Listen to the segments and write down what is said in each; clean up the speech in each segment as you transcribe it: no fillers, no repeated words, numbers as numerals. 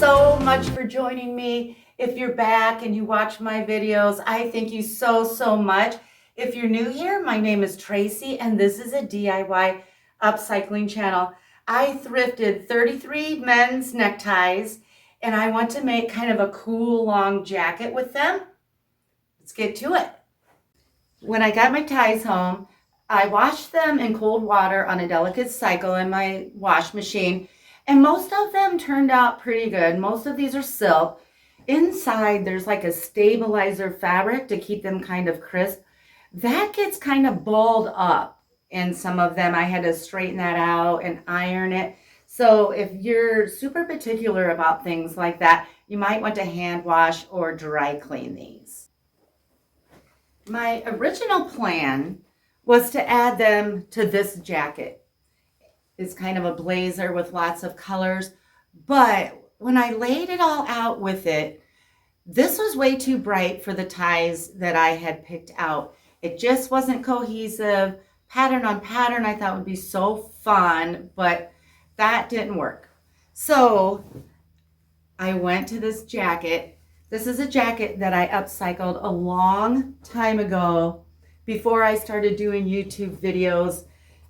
so much for joining me. If you're back and you watch my videos, I thank you so much. If you're new here, my name is Tracy and this is a DIY upcycling channel. I thrifted 33 men's neckties and I want to make kind of a cool long jacket with them. Let's get to it. When I got my ties home, I washed them in cold water on a delicate cycle in my wash machine, and most of them turned out pretty good. Most of these are silk. Inside, there's like a stabilizer fabric to keep them kind of crisp. That gets kind of balled up in some of them. I had to straighten that out and iron it. So if you're super particular about things like that, you might want to hand wash or dry clean these. My original plan was to add them to this jacket. It's kind of a blazer with lots of colors, but when I laid it all out with it, this was way too bright for the ties that I had picked out. It just wasn't cohesive. Pattern on pattern I thought would be so fun, but that didn't work. So I went to this jacket. This is a jacket that I upcycled a long time ago before I started doing YouTube videos,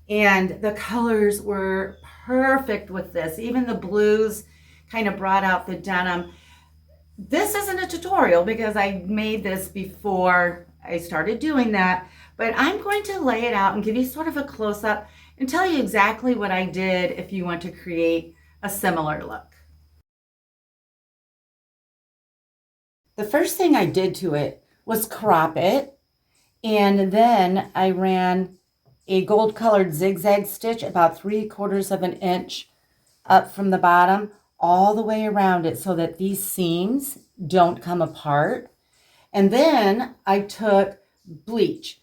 and the colors were perfect with this. Even the blues kind of brought out the denim. This isn't a tutorial because I made this before I started doing that, but I'm going to lay it out and give you sort of a close-up and tell you exactly what I did if you want to create a similar look. The first thing I did to it was crop it, and then I ran a gold colored zigzag stitch about 3/4 of an inch up from the bottom all the way around it so that these seams don't come apart. And then I took bleach,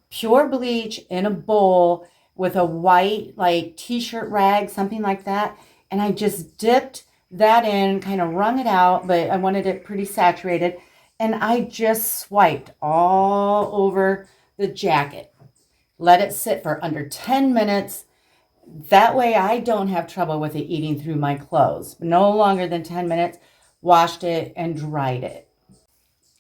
pure bleach in a bowl with a white like t-shirt rag, something like that. And I just dipped that in, kind of wrung it out, but I wanted it pretty saturated. And I just swiped all over the jacket. Let it sit for under 10 minutes. That way I don't have trouble with it eating through my clothes. No longer than 10 minutes. Washed it and dried it.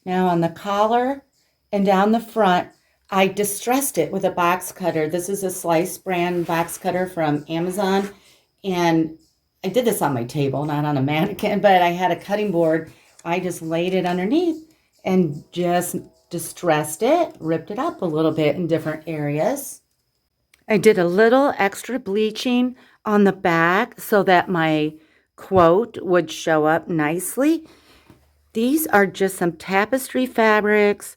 Now on the collar and down the front, I distressed it with a box cutter. This is a Slice brand box cutter from Amazon. And I did this on my table, not on a mannequin, but I had a cutting board. I just laid it underneath and just distressed it, ripped it up a little bit in different areas. I did a little extra bleaching on the back so that my quote would show up nicely. These are just some tapestry fabrics,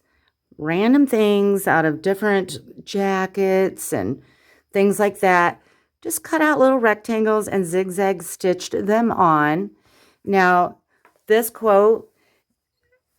random things out of different jackets and things like that. Just cut out little rectangles and zigzag stitched them on. Now, this quote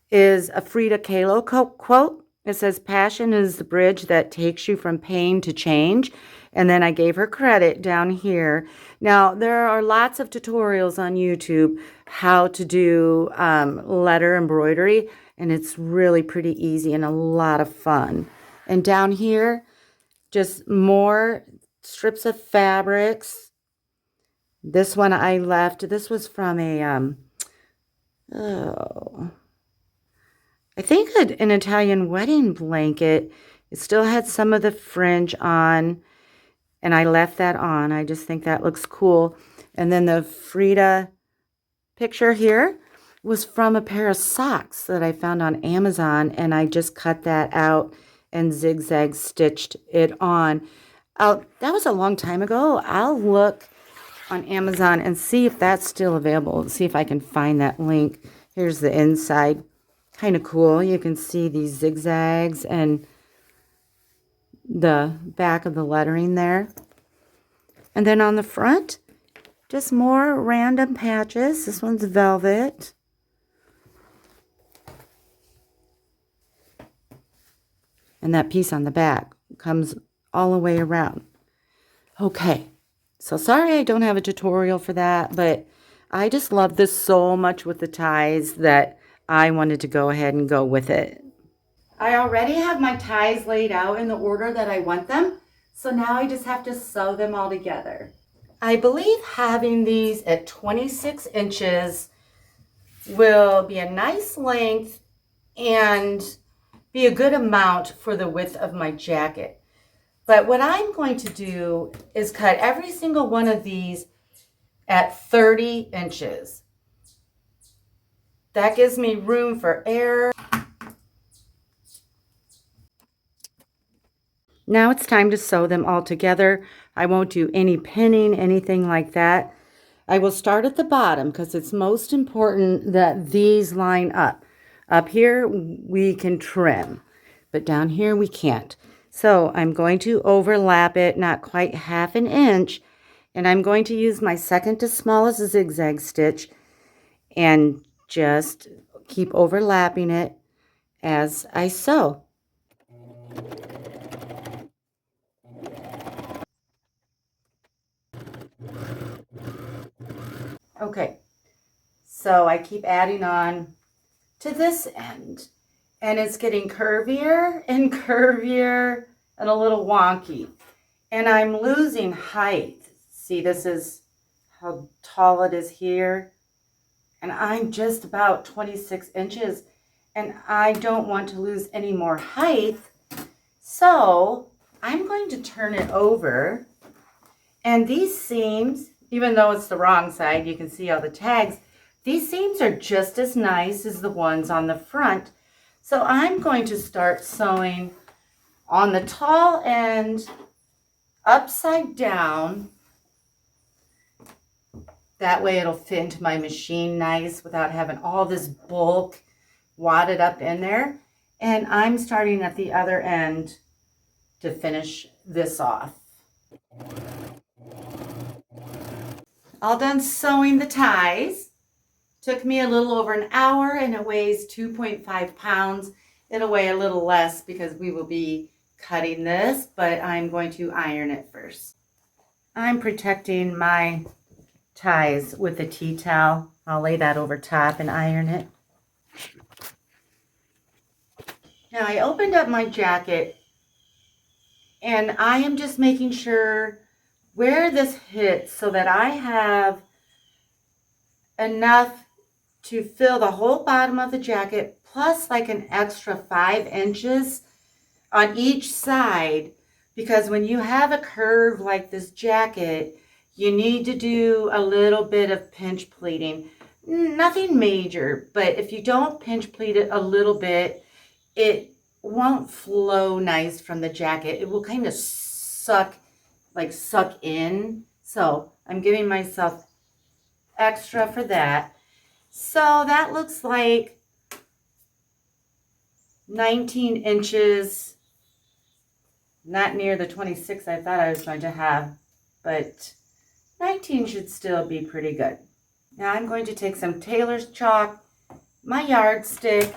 is a Frida Kahlo quote. It says, "Passion is the bridge that takes you from pain to change." And then I gave her credit down here. Now, there are lots of tutorials on YouTube how to do letter embroidery, and it's really pretty easy and a lot of fun. And down here, just more strips of fabrics. This one I left. This was from a, I think an Italian wedding blanket. It still had some of the fringe on, and I left that on. I just think that looks cool. And then the Frida picture here was from a pair of socks that I found on Amazon, and I just cut that out and zigzag stitched it on. That was a long time ago. I'll look on Amazon and see if that's still available. See if I can find that link. Here's the inside. Kind of cool. You can see these zigzags and the back of the lettering there. And then on the front, just more random patches. This one's velvet. And that piece on the back comes all the way around. Okay, so sorry I don't have a tutorial for that, but I just love this so much with the ties that I wanted to go ahead and go with it. I already have my ties laid out in the order that I want them, so now I just have to sew them all together. I believe having these at 26 inches will be a nice length and be a good amount for the width of my jacket. But what I'm going to do is cut every single one of these at 30 inches. That gives me room for error. Now it's time to sew them all together. I won't do any pinning, anything like that. I will start at the bottom because it's most important that these line up. Up here we can trim, but down here we can't. So I'm going to overlap it, not quite half an inch, and I'm going to use my second to smallest zigzag stitch and just keep overlapping it as I sew. Okay, so I keep adding on to this end, and it's getting curvier and curvier and a little wonky, and I'm losing height. See, this is how tall it is here, and I'm just about 26 inches, and I don't want to lose any more height, so I'm going to turn it over. And these seams, even though it's the wrong side, you can see all the tags, these seams are just as nice as the ones on the front. So I'm going to start sewing on the tall end upside down. That way it'll fit into my machine nice without having all this bulk wadded up in there. And I'm starting at the other end to finish this off. All done sewing the ties. Took me a little over an hour, and it weighs 2.5 pounds. It'll weigh a little less because we will be cutting this, but I'm going to iron it first. I'm protecting my ties with a tea towel. I'll lay that over top and iron it. Now I opened up my jacket, and I am just making sure where this hits so that I have enough to fill the whole bottom of the jacket, plus like an extra 5 inches on each side, because when you have a curve like this jacket, you need to do a little bit of pinch pleating. Nothing major, but if you don't pinch pleat it a little bit, it won't flow nice from the jacket. It will kind of suck in. So I'm giving myself extra for that. So that looks like 19 inches, not near the 26 I thought I was going to have, but 19 should still be pretty good. Now I'm going to take some tailor's chalk, my yardstick,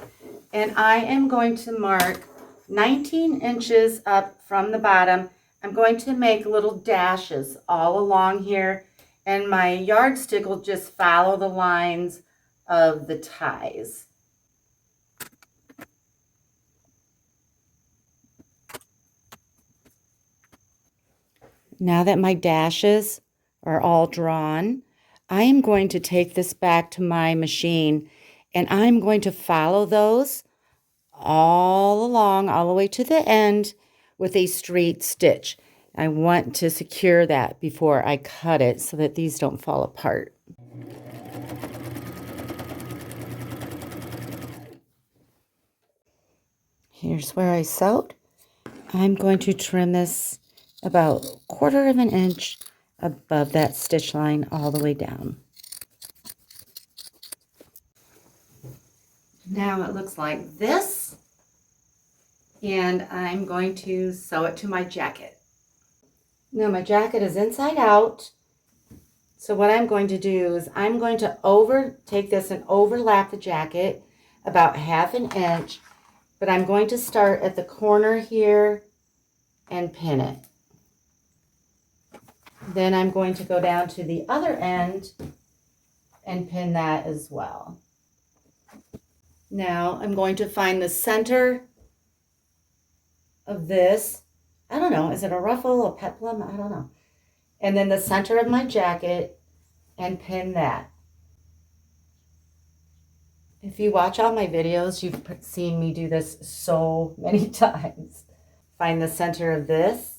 and I am going to mark 19 inches up from the bottom. I'm going to make little dashes all along here, and my yardstick will just follow the lines of the ties. Now that my dashes are all drawn, I am going to take this back to my machine, and I'm going to follow those all along, all the way to the end with a straight stitch. I want to secure that before I cut it so that these don't fall apart. Here's where I sewed. I'm going to trim this about 1/4 of an inch above that stitch line all the way down. Now it looks like this, and I'm going to sew it to my jacket. Now my jacket is inside out, so what I'm going to do is I'm going to take this and overlap the jacket about 1/2 inch, but I'm going to start at the corner here and pin it. Then I'm going to go down to the other end and pin that as well. Now I'm going to find the center of this. I don't know, is it a ruffle, a peplum? I don't know. And then the center of my jacket and pin that. If you watch all my videos, you've seen me do this so many times. Find the center of this,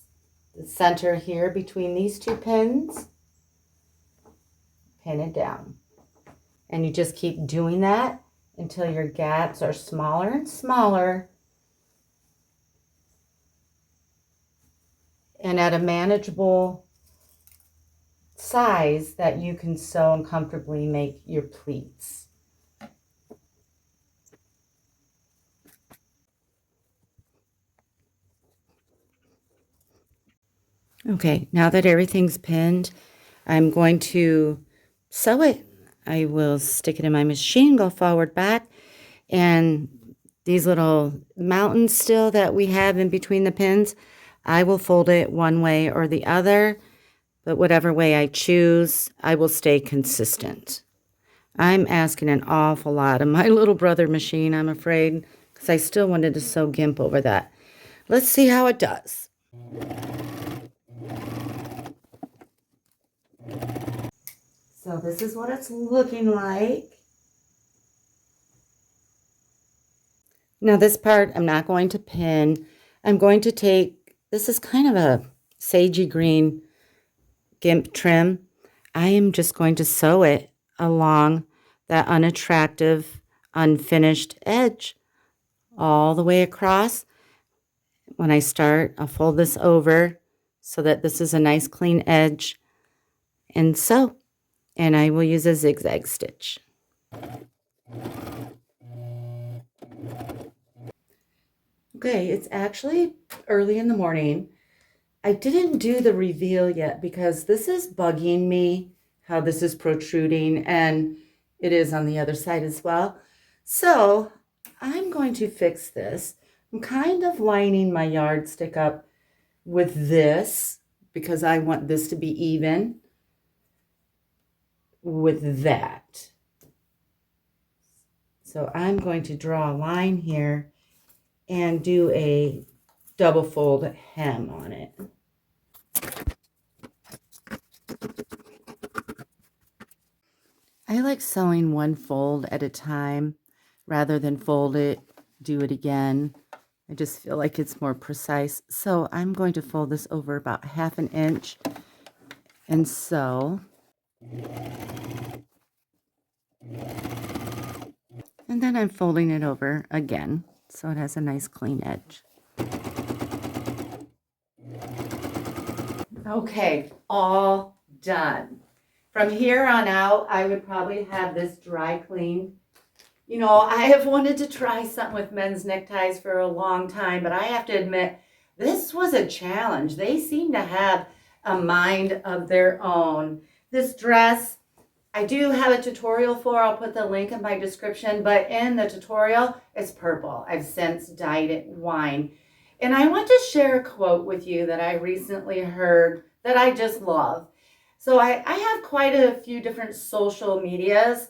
the center here between these two pins, pin it down. And you just keep doing that until your gaps are smaller and smaller and at a manageable size that you can sew and comfortably make your pleats. Okay, now that everything's pinned, I'm going to sew it. I will stick it in my machine, go forward, back, and these little mountains still that we have in between the pins, I will fold it one way or the other, but whatever way I choose, I will stay consistent. I'm asking an awful lot of my little brother machine, I'm afraid, because I still wanted to sew GIMP over that. Let's see how it does. So this is what it's looking like. Now this part I'm not going to pin. I'm going to take, this is kind of a sagey green GIMP trim. I am just going to sew it along that unattractive, unfinished edge all the way across. When I start, I'll fold this over so that this is a nice clean edge and sew. And I will use a zigzag stitch. Okay, it's actually early in the morning. I didn't do the reveal yet because this is bugging me, how this is protruding, and it is on the other side as well. So I'm going to fix this. I'm kind of lining my yardstick up with this because I want this to be even with that. So I'm going to draw a line here and do a double fold hem on it. I like sewing one fold at a time rather than fold it, do it again. I just feel like it's more precise. So I'm going to fold this over about 1/2 inch and sew. And then I'm folding it over again so it has a nice clean edge. Okay, all done. From here on out, I would probably have this dry cleaned. You know, I have wanted to try something with men's neckties for a long time, but I have to admit, this was a challenge. They seem to have a mind of their own. This dress, I do have a tutorial for. I'll put the link in my description, but in the tutorial, it's purple. I've since dyed it wine. And I want to share a quote with you that I recently heard that I just love. So I have quite a few different social medias,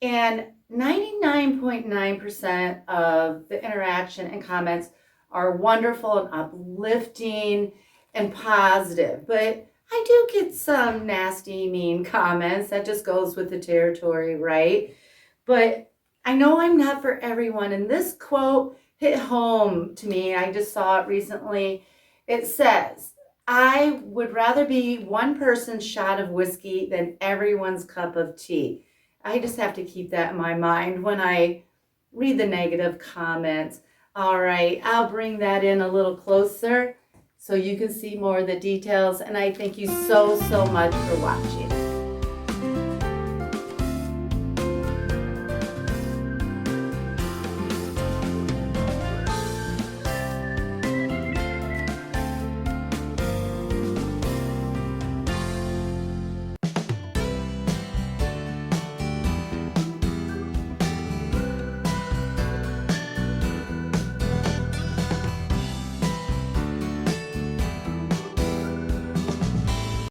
and 99.9% of the interaction and comments are wonderful and uplifting and positive. But I do get some nasty, mean comments. That just goes with the territory, right? But I know I'm not for everyone. And this quote hit home to me. I just saw it recently. It says, I would rather be one person's shot of whiskey than everyone's cup of tea. I just have to keep that in my mind when I read the negative comments. All right, I'll bring that in a little closer so you can see more of the details. And I thank you so much for watching.